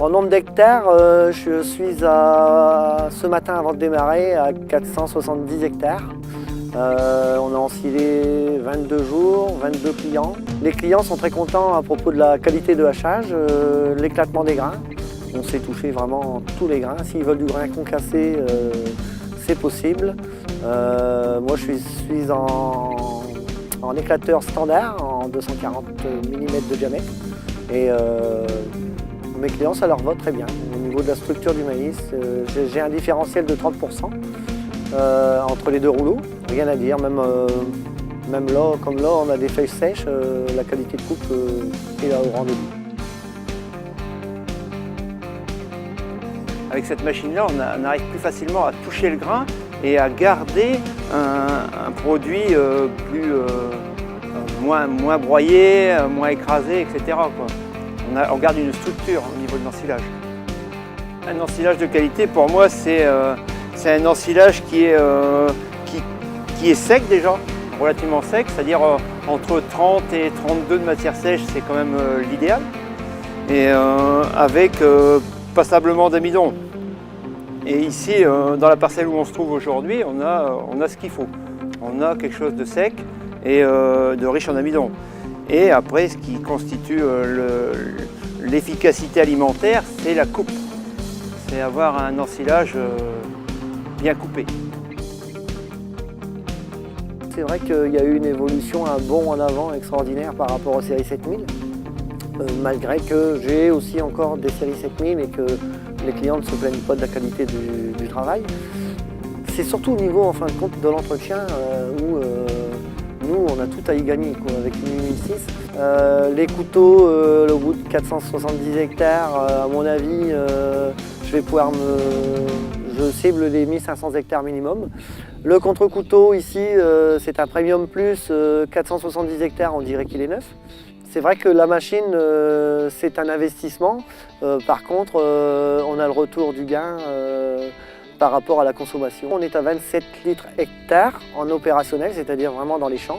En nombre d'hectares, je suis ce matin avant de démarrer à 470 hectares. On a ensilé 22 jours, 22 clients. Les clients sont très contents à propos de la qualité de hachage, l'éclatement des grains. On sait toucher vraiment tous les grains. S'ils veulent du grain concassé, c'est possible. Moi je suis en éclateur standard, en 240 mm de diamètre. Et mes clients, ça leur va très bien. Au niveau de la structure du maïs, j'ai un différentiel de 30% entre les deux rouleaux. Rien à dire, même là, comme là, on a des feuilles sèches, la qualité de coupe est là au rendez-vous. Avec cette machine-là, on arrive plus facilement à toucher le grain et à garder un produit moins broyé, moins écrasé, etc. On garde une structure au niveau de l'ensilage. Un ensilage de qualité, pour moi, c'est un ensilage qui est sec déjà, relativement sec, c'est-à-dire entre 30 et 32 de matière sèche, c'est quand même l'idéal. Et avec passablement d'amidon. Et ici, dans la parcelle où on se trouve aujourd'hui, on a ce qu'il faut. On a quelque chose de sec et de riche en amidon. Et après, ce qui constitue l'efficacité alimentaire, c'est la coupe. C'est avoir un ensilage bien coupé. C'est vrai qu'il y a eu une évolution, un bond en avant extraordinaire par rapport aux séries 7000. Malgré que j'ai aussi encore des séries 7000 et que les clients ne se plaignent pas de la qualité du travail. C'est surtout au niveau, en fin de compte, de l'entretien où nous, on a tout à y gagner avec une 1006. Les couteaux, au bout de 470 hectares, à mon avis, je vais pouvoir je cible les 1500 hectares minimum. Le contre-couteau ici, c'est un Premium Plus, 470 hectares, on dirait qu'il est neuf. C'est vrai que la machine, c'est un investissement. Par contre, on a le retour du gain par rapport à la consommation. On est à 27 litres hectares en opérationnel, c'est-à-dire vraiment dans les champs.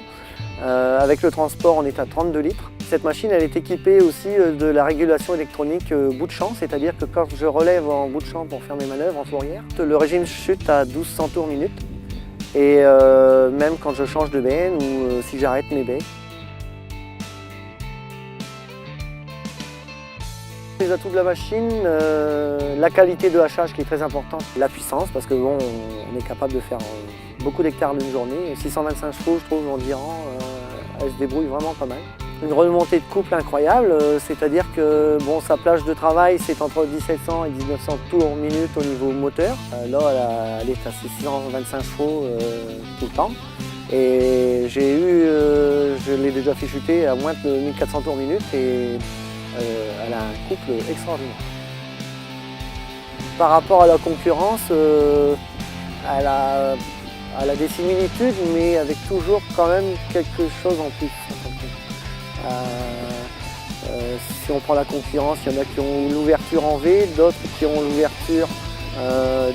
Avec le transport, on est à 32 litres. Cette machine, elle est équipée aussi de la régulation électronique bout de champ, c'est-à-dire que quand je relève en bout de champ pour faire mes manœuvres en fourrière, le régime chute à 1200 tours minute. Et même quand je change de benne ou si j'arrête mes baies. Les atouts de la machine, la qualité de hachage qui est très importante, la puissance parce que bon, on est capable de faire beaucoup d'hectares d'une journée. 625 chevaux, je trouve, environ, elle se débrouille vraiment pas mal. Une remontée de couple incroyable, c'est-à-dire que bon, sa plage de travail c'est entre 1700 et 1900 tours minute au niveau moteur. Là, elle est à 625 chevaux tout le temps. Et je l'ai déjà fait chuter à moins de 1400 tours minute et elle a un couple extraordinaire. Par rapport à la concurrence, elle a des similitudes, mais avec toujours quand même quelque chose en plus. Si on prend la concurrence, il y en a qui ont l'ouverture en V, d'autres qui ont l'ouverture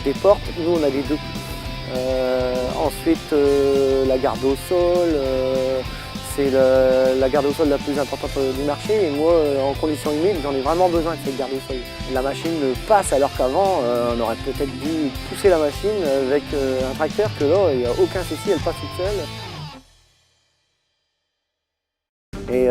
des portes. Nous, on a les deux. Ensuite, la garde au sol. C'est la garde au sol la plus importante du marché et moi, en conditions humides, j'en ai vraiment besoin de cette garde au sol. La machine passe alors qu'avant, on aurait peut-être dû pousser la machine avec un tracteur que là, il n'y a aucun souci, elle passe toute seule. Et